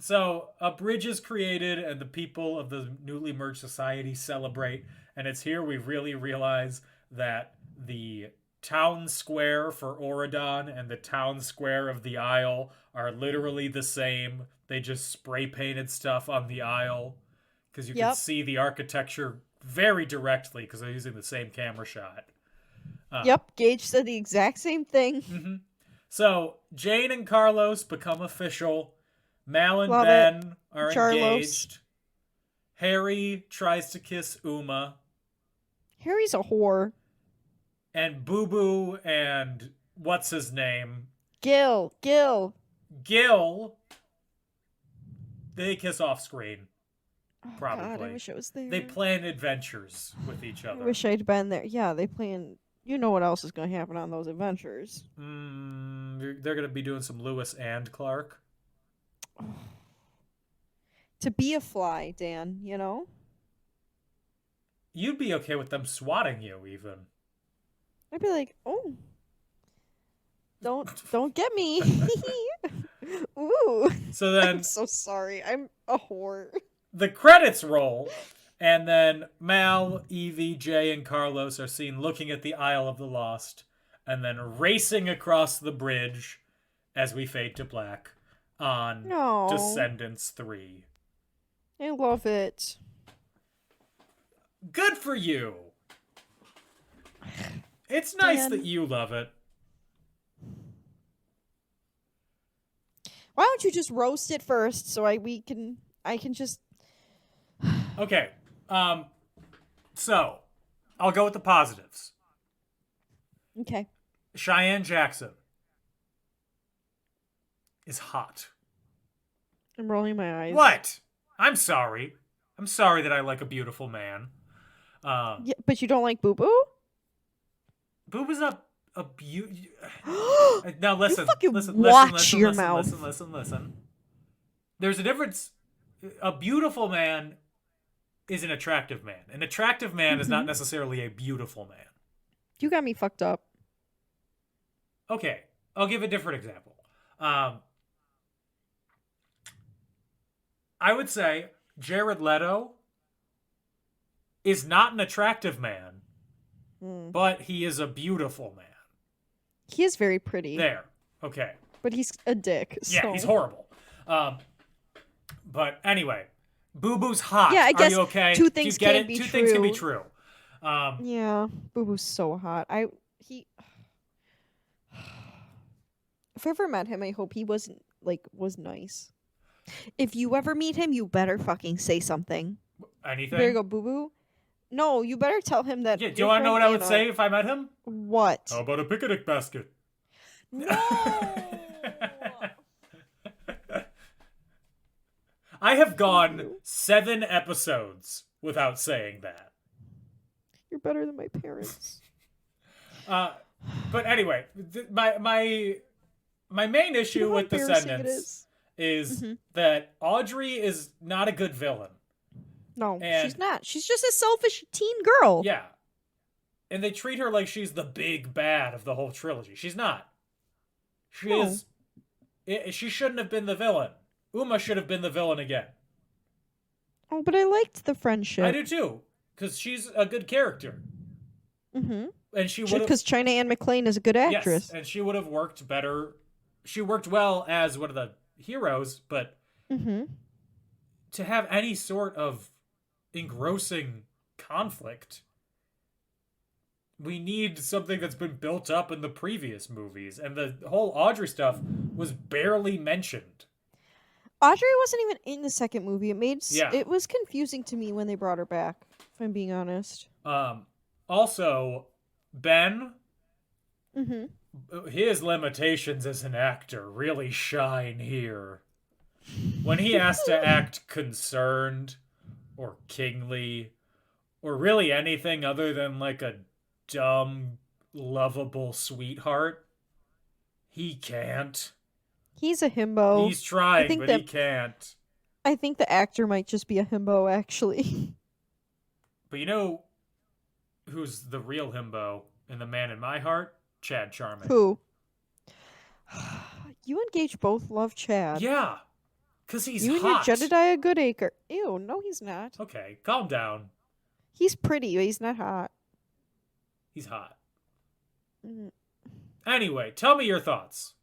So a bridge is created and the people of the newly merged society celebrate. And it's here we really realize that the town square for Auradon and the town square of the Isle are literally the same. They just spray painted stuff on the Isle because you can see the architecture very directly because they're using the same camera shot. Gage said the exact same thing. So Jane and Carlos become official. Mal and Ben are engaged. Harry tries to kiss Uma. Harry's a whore. And Boo Boo and what's his name? Gil. They kiss off screen. Probably. God, I wish I was there. They plan adventures with each other. I wish I'd been there. Yeah, they plan. You know what else is going to happen on those adventures? They're going to be doing some Lewis and Clark. To be a fly, Dan, you know? You'd be okay with them swatting you, even. I'd be like, oh, don't get me. Ooh. So then... I'm so sorry. I'm a whore. The credits roll, and then Mal, Evie, Jay, and Carlos are seen looking at the Isle of the Lost, and then racing across the bridge as we fade to black on Descendants 3. I love it. Good for you. It's nice Dan. that you love it. Why don't you just roast it first so I can just... Okay. So, I'll go with the positives. Okay. Cheyenne Jackson is hot. I'm rolling my eyes. What? I'm sorry. I'm sorry that I like a beautiful man. Yeah, but you don't like Boo Boo? Boo Boo's not a beauty. Now listen. Watch your mouth. Listen. There's a difference. A beautiful man is an attractive man. An attractive man is not necessarily a beautiful man. You got me fucked up. Okay, I'll give a different example. I would say Jared Leto is not an attractive man, but he is a beautiful man. He is very pretty. There. Okay. But he's a dick. Yeah, he's horrible. But anyway, Boo Boo's hot. Yeah, I guess Are you okay? two things Do you get can it? be Two true. things can be true. Yeah, Boo Boo's so hot. If I ever met him, I hope he was nice. If you ever meet him, you better fucking say something. Anything? There you go, Boo Boo. No, you better tell him that. Yeah, do you your want to know friend what I would Anna- say if I met him? What? How about a picnic basket? No. I have gone 7 episodes without saying that. You're better than my parents. But anyway, my main issue with Descendants is that Audrey is not a good villain. No, And- she's not. She's just a selfish teen girl. Yeah. And they treat her like she's the big bad of the whole trilogy. She's not. She No. is. She shouldn't have been the villain. Uma should have been the villain again. Oh, but I liked the friendship. I do too, because she's a good character. Mm-hmm. And she would have. Because China Anne McClain is a good actress. Yes, and she would have worked better. She worked well as one of the heroes, but to have any sort of engrossing conflict, we need something that's been built up in the previous movies, and the whole Audrey stuff was barely mentioned. Audrey wasn't even in the second movie. Yeah. It was confusing to me when they brought her back, if I'm being honest. Also, Ben, Mm-hmm. his limitations as an actor really shine here. When he has to act concerned or kingly or really anything other than like a dumb, lovable sweetheart, he can't. He's a himbo. He's trying, think but that- he can't. I think the actor might just be a himbo, actually. But you know who's the real himbo and the man in my heart? Chad Charman. Who? You and Gage both love Chad. Yeah, because he's You hot. and your Jedediah Goodacre. Ew, no, he's not. Okay, calm down. He's pretty, but he's not hot. He's hot. Mm. Anyway, tell me your thoughts.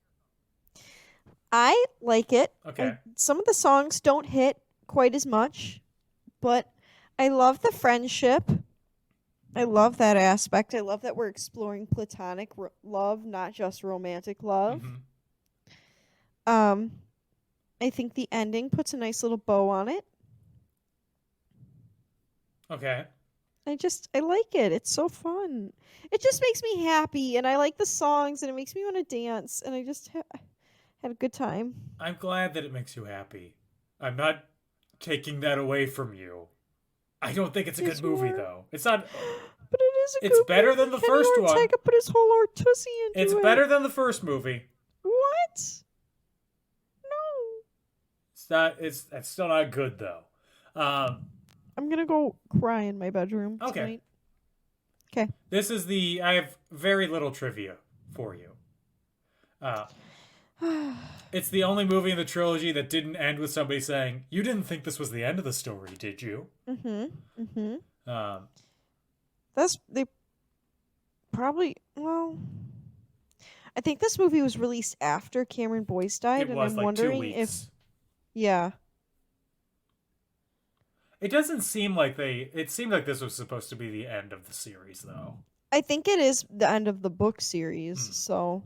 I like it. Okay. Some of the songs don't hit quite as much, but I love the friendship. I love that aspect. I love that we're exploring platonic love, not just romantic love. Mhm. I think the ending puts a nice little bow on it. Okay. I like it. It's so fun. It just makes me happy, and I like the songs, and it makes me want to dance, and I just had a good time. I'm glad that it makes you happy. I'm not taking that away from you. I don't think it's a Yes, good movie, you are. though. It's not. But it is a It's good better movie. than the Kenny first one. Ortega put his whole Ortussi into It's it. better than the first movie. What? No. It's not. It's still not good though. I'm gonna go cry in my bedroom Okay. tonight. Okay. This is the. I have very little trivia for you. It's the only movie in the trilogy that didn't end with somebody saying, "You didn't think this was the end of the story, did you?" They probably I think this movie was released after Cameron Boyce died, It and was I'm like 2 wondering weeks. yeah. It doesn't seem like they. It seemed like this was supposed to be the end of the series, though. I think it is the end of the book series, so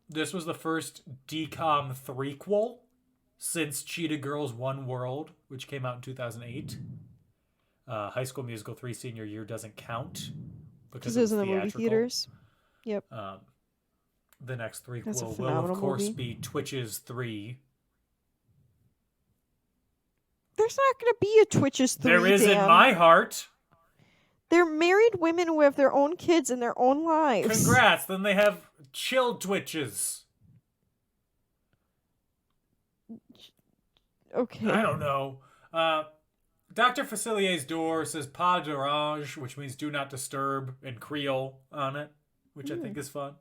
This was the first DCOM threequel since Cheetah Girls One World, which came out in 2008. High School Musical 3 senior year doesn't count because it was in the movie theatrical. theaters. Yep. The next That's a threequel will, phenomenal of course, movie. be Twitches 3. There's not going to be a Twitches 3. There is in Dan. my heart. They're married women who have their own kids and their own lives. Congrats. Then they have chill Twitches. Okay. I don't know. Dr. Facilier's door says pas d'orange, which means do not disturb in Creole on it, which I think is fun.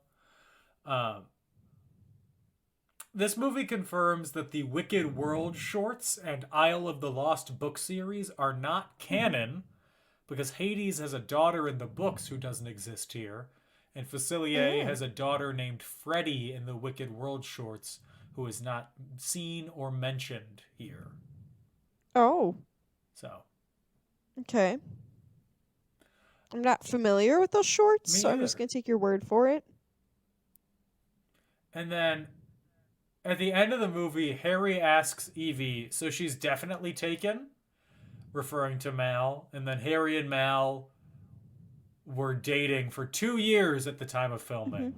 This movie confirms that the Wicked World shorts and Isle of the Lost book series are not canon because Hades has a daughter in the books who doesn't exist here, and Facilier has a daughter named Freddie in the Wicked World shorts who is not seen or mentioned here. Oh, So, okay. I'm not familiar with those shorts, Me so I'm just either. going to take your word for it. and then at the end of the movie, Harry asks Evie, so she's definitely taken? referring to Mal, and then Harry and Mal were dating for 2 years at the time of filming,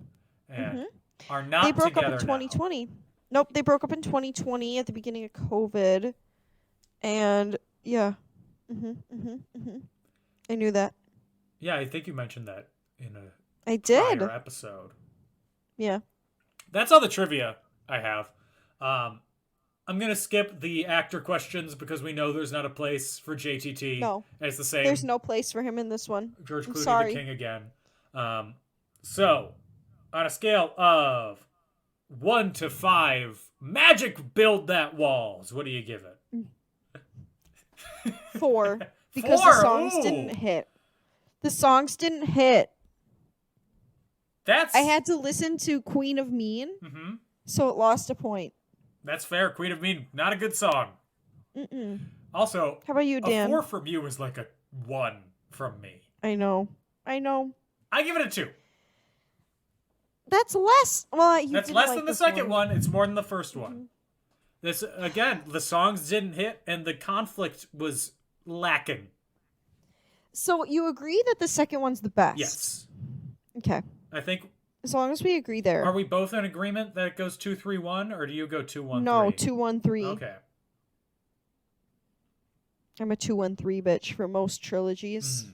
and are not They broke up together in 2020. Nope, they broke up in 2020 at the beginning of COVID, and yeah, I knew that. Yeah, I think you mentioned that in a I did. prior episode. Yeah. That's all the trivia I have. I'm going to skip the actor questions because we know there's not a place for JTT. No. It's the same. There's no place for him in this one. George I'm Clooney, sorry. the king again. So, on a scale of 1 to 5, magic build that walls. What do you give it? 4. Because 4? the songs Ooh. didn't hit. The songs didn't hit. That's... I had to listen to Queen of Mean, so it lost a point. That's fair. Queen of Mean, not a good song. Also, How about you, Dan? A 4 from you is like a 1 from me. I know. I give it a 2. That's less. Well, you That's didn't less like than the this second one. It's more than the first one. This again, the songs didn't hit, and the conflict was lacking. So you agree that the second one's the best? Yes. Okay. I think. As long as we agree there. Are we both in agreement that it goes 2, 3, 1, or do you go 2, 1, 3? No, 2, 1, 3. Okay. I'm a 2, 1, 3 bitch for most trilogies.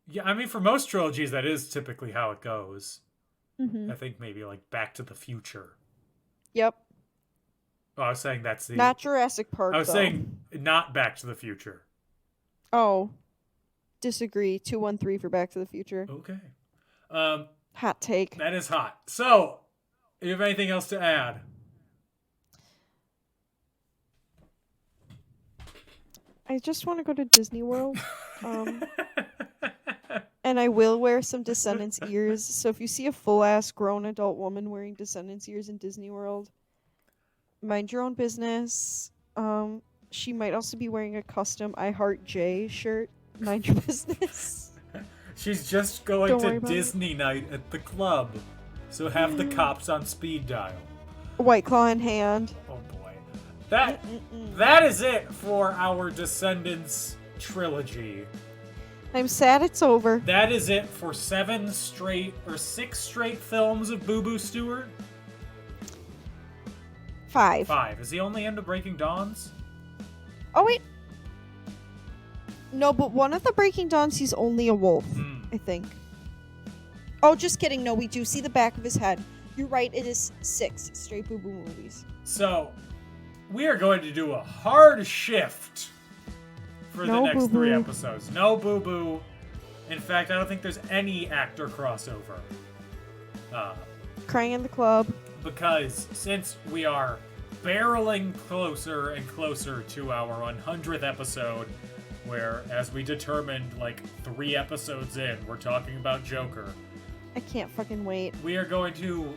Yeah, I mean, for most trilogies, that is typically how it goes. Mm-hmm. I think maybe like Back to the Future. Yep. Oh, I was saying that's the. Not Jurassic Park. I was though. saying not Back to the Future. Oh. Disagree. 2, 1, 3 for Back to the Future. Okay. Hot take. That is hot. So, do you have anything else to add? I just want to go to Disney World. And I will wear some Descendants ears. So if you see a full-ass grown adult woman wearing Descendants ears in Disney World, mind your own business. She might also be wearing a custom I Heart J shirt. Mind your business. She's just going Don't to worry about Disney night at the club. So have the cops on speed dial. White Claw in hand. Oh boy. That is it for our Descendants trilogy. I'm sad it's over. That is it for 6 straight films of Boo Boo Stewart. 5. 5. Is he only into Breaking Dawns? Oh, wait. No, but one of the Breaking Dawns, he's only a wolf, I think. Oh, just kidding. No, we do see the back of his head. You're right. It is 6 straight Boo Boo movies. So, we are going to do a hard shift for the next 3 episodes. No Boo Boo. In fact, I don't think there's any actor crossover. Crying in the Club. Because since we are barreling closer and closer to our 100th episode, where, as we determined, like 3 episodes in, we're talking about Joker. I can't fucking wait. We are going to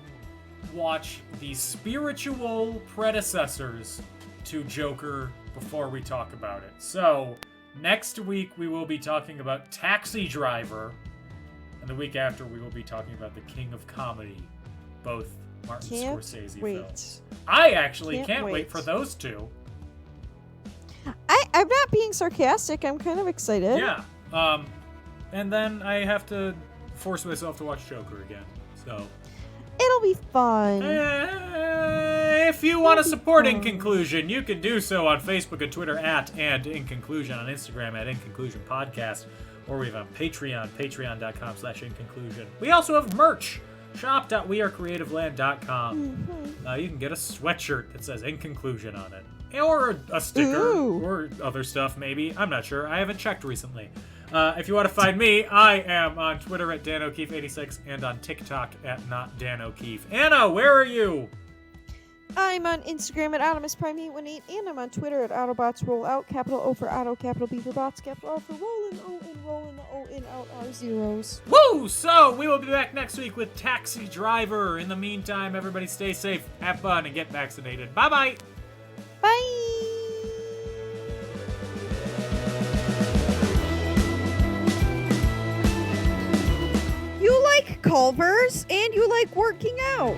watch the spiritual predecessors to Joker before we talk about it. So, next week we will be talking about Taxi Driver, and the week after we will be talking about The King of Comedy, both Martin Scorsese films. I actually can't wait for those 2. I'm not being sarcastic. I'm kind of excited. Yeah. And then I have to force myself to watch Joker again. So it'll be fun. If you want to support In Conclusion, you can do so on Facebook and Twitter @and In Conclusion, on Instagram @In Conclusion Podcast, or we have on Patreon, patreon.com/inconclusion. We also have merch. shop.wearecreativeland.com. You can get a sweatshirt that says In Conclusion on it. Or a sticker, or other stuff, maybe. I'm not sure. I haven't checked recently. If you want to find me, I am on Twitter @DanO'Keefe86 and on TikTok @NotDanO'Keefe. Anna, where are you? I'm on Instagram @AutomusPrime818, and I'm on Twitter @AutobotsRollout, capital O for Auto, capital B for Bots, capital R for Rollin', O in Rollin', O in out R zeros. Woo! So, we will be back next week with Taxi Driver. In the meantime, everybody stay safe, have fun, and get vaccinated. Bye-bye! Bye! You like Culvers, and you like working out.